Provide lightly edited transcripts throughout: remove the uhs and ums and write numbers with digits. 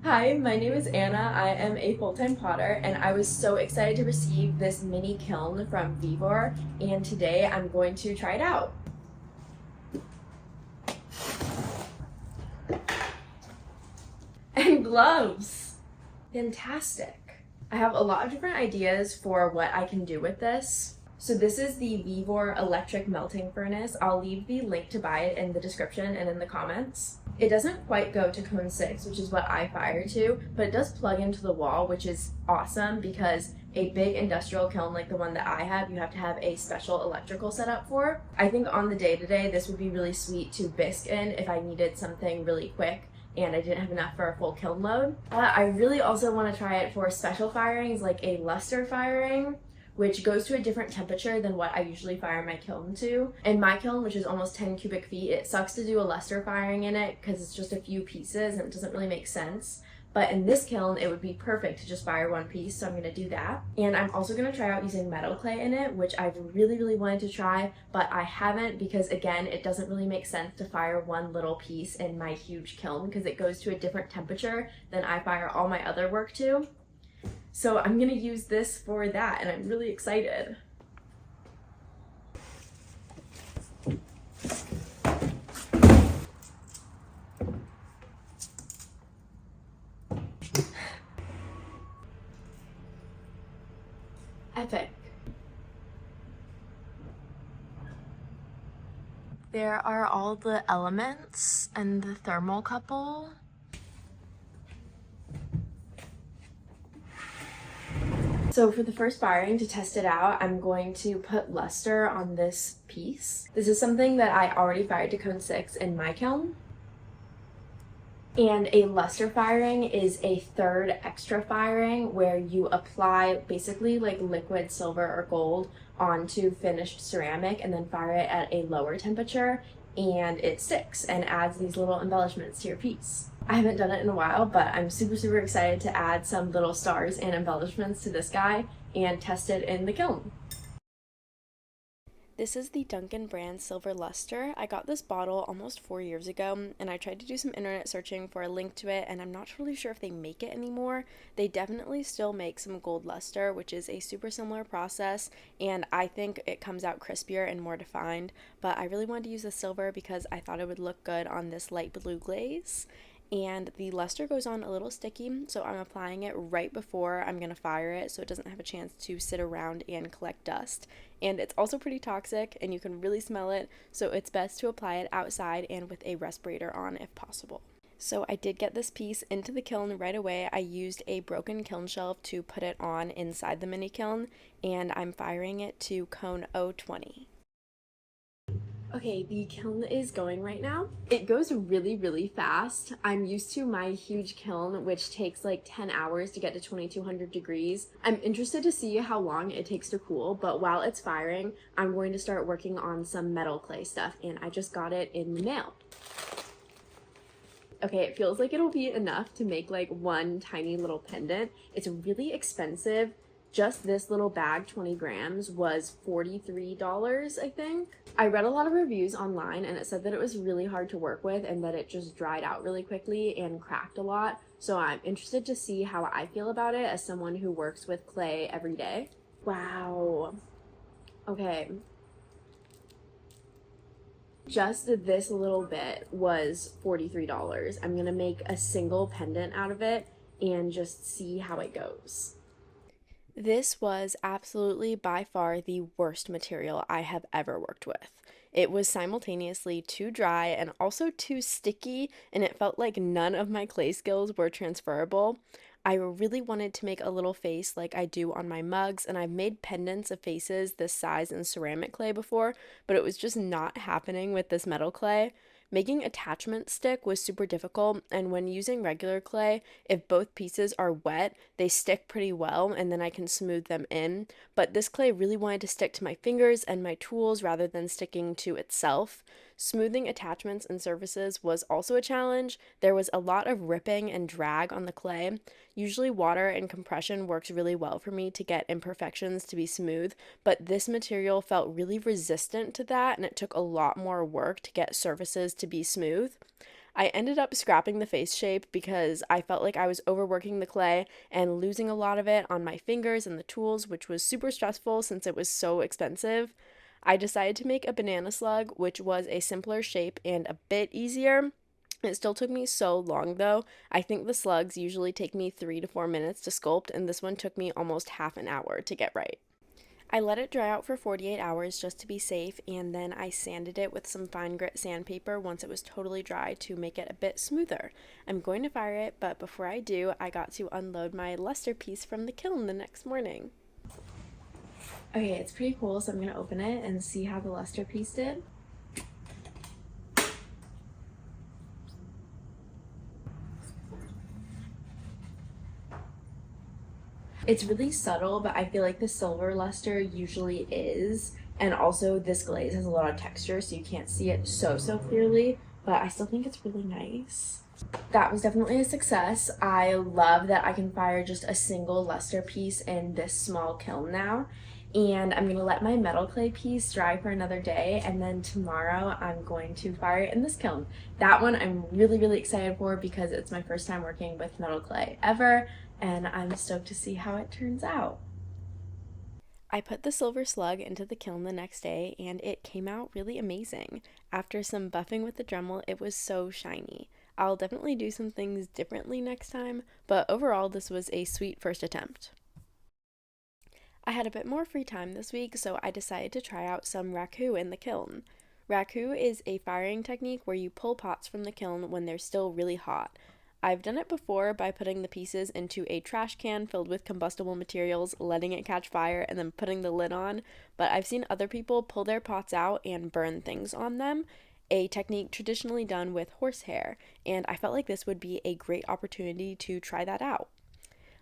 Hi, my name is Anna. I am a full-time potter, and I was so excited to receive this mini kiln from Vevor, and today I'm going to try it out. And gloves! Fantastic. I have a lot of different ideas for what I can do with this. So this is the Vevor electric melting furnace. I'll leave the link to buy it in the description and in the comments. It doesn't quite go to cone 6, which is what I fire to, but it does plug into the wall, which is awesome because a big industrial kiln like the one that I have, you have to have a special electrical setup for. I think on the day-to-day, this would be really sweet to bisque in if I needed something really quick and I didn't have enough for a full kiln load. I really also want to try it for special firings like a luster firing, which goes to a different temperature than what I usually fire my kiln to. And my kiln, which is almost 10 cubic feet, it sucks to do a luster firing in it because it's just a few pieces and it doesn't really make sense. But in this kiln, it would be perfect to just fire one piece, so I'm gonna do that. And I'm also gonna try out using metal clay in it, which I've really wanted to try, but I haven't because again, it doesn't really make sense to fire one little piece in my huge kiln because it goes to a different temperature than I fire all my other work to. So I'm gonna use this for that, and I'm really excited. Epic. There are all the elements and the thermocouple. So for the first firing, to test it out, I'm going to put luster on this piece. This is something that I already fired to cone 6 in my kiln. And a luster firing is a third extra firing where you apply basically like liquid silver or gold onto finished ceramic and then fire it at a lower temperature, and it sticks and adds these little embellishments to your piece. I haven't done it in a while, but I'm super excited to add some little stars and embellishments to this guy and test it in the kiln. This is the Dunkin' brand Silver Luster. I got this bottle almost 4 years ago, and I tried to do some internet searching for a link to it, and I'm not really sure if they make it anymore. They definitely still make some gold luster, which is a super similar process, and I think it comes out crispier and more defined, but I really wanted to use the silver because I thought it would look good on this light blue glaze. And the luster goes on a little sticky, so I'm applying it right before I'm gonna fire it so it doesn't have a chance to sit around and collect dust. And it's also pretty toxic and you can really smell it, so it's best to apply it outside and with a respirator on if possible. So I did get this piece into the kiln right away. I used a broken kiln shelf to put it on inside the mini kiln, and I'm firing it to cone 020. Okay, the kiln is going right now. It goes really fast. I'm used to my huge kiln, which takes like 10 hours to get to 2200 degrees. I'm interested to see how long it takes to cool, but while it's firing, I'm going to start working on some metal clay stuff, and I just got it in the mail. Okay, it feels like it'll be enough to make like one tiny little pendant. It's really expensive. Just this little bag, 20 grams, was $43, I think. I read a lot of reviews online and it said that it was really hard to work with and that it just dried out really quickly and cracked a lot. So I'm interested to see how I feel about it as someone who works with clay every day. Wow. Okay. Just this little bit was $43. I'm gonna make a single pendant out of it and just see how it goes. This was absolutely by far the worst material I have ever worked with. It was simultaneously too dry and also too sticky, and it felt like none of my clay skills were transferable. I really wanted to make a little face like I do on my mugs, and I've made pendants of faces this size in ceramic clay before, but it was just not happening with this metal clay. Making attachments stick was super difficult, and when using regular clay, if both pieces are wet, they stick pretty well and then I can smooth them in. But this clay really wanted to stick to my fingers and my tools rather than sticking to itself. Smoothing attachments and surfaces was also a challenge. There was a lot of ripping and drag on the clay. Usually water and compression works really well for me to get imperfections to be smooth, but this material felt really resistant to that and it took a lot more work to get surfaces to be smooth. I ended up scrapping the face shape because I felt like I was overworking the clay and losing a lot of it on my fingers and the tools, which was super stressful since it was so expensive. I decided to make a banana slug, which was a simpler shape and a bit easier. It still took me so long though. I think the slugs usually take me 3 to 4 minutes to sculpt, and this one took me almost half an hour to get right. I let it dry out for 48 hours just to be safe, and then I sanded it with some fine grit sandpaper once it was totally dry to make it a bit smoother. I'm going to fire it, but before I do, I got to unload my luster piece from the kiln the next morning. Okay, it's pretty cool, so I'm going to open it and see how the luster piece did. It's really subtle, but I feel like the silver luster usually is. And also this glaze has a lot of texture, so you can't see it so clearly, but I still think it's really nice. That was definitely a success. I love that I can fire just a single luster piece in this small kiln now. And I'm gonna let my metal clay piece dry for another day, and then tomorrow I'm going to fire it in this kiln. That one I'm really excited for because it's my first time working with metal clay ever, and I'm stoked to see how it turns out. I put the silver slug into the kiln the next day, and it came out really amazing. After some buffing with the Dremel, it was so shiny. I'll definitely do some things differently next time, but overall this was a sweet first attempt. I had a bit more free time this week, so I decided to try out some Raku in the kiln. Raku is a firing technique where you pull pots from the kiln when they're still really hot. I've done it before by putting the pieces into a trash can filled with combustible materials, letting it catch fire, and then putting the lid on, but I've seen other people pull their pots out and burn things on them, a technique traditionally done with horsehair, and I felt like this would be a great opportunity to try that out.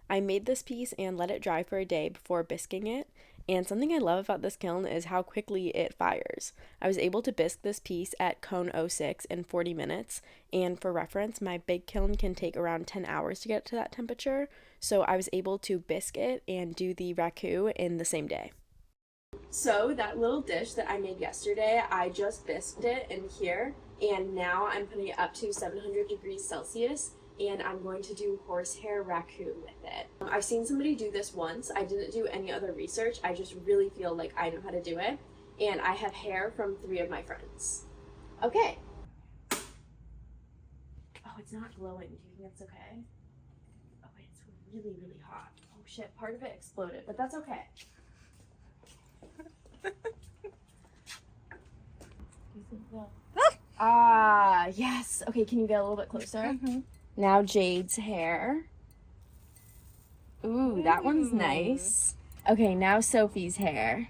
I made this piece and let it dry for a day before bisquing it, and something I love about this kiln is how quickly it fires. I was able to bisque this piece at cone 06 in 40 minutes, and for reference, my big kiln can take around 10 hours to get to that temperature, so I was able to bisque it and do the raku in the same day. So that little dish that I made yesterday, I just bisqued it in here, and now I'm putting it up to 700 degrees Celsius, and I'm going to do horsehair raku with it. I've seen somebody do this once. I didn't do any other research. I just really feel like I know how to do it, and I have hair from 3 of my friends. Okay. Oh, it's not glowing. Do you think that's okay? Oh wait, it's really hot. Oh shit, part of it exploded, but that's okay. Ah, yes. Okay, can you get a little bit closer? Mm-hmm. Now Jade's hair. Ooh, that one's nice. Okay, now Sophie's hair.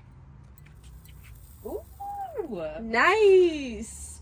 Ooh. Nice.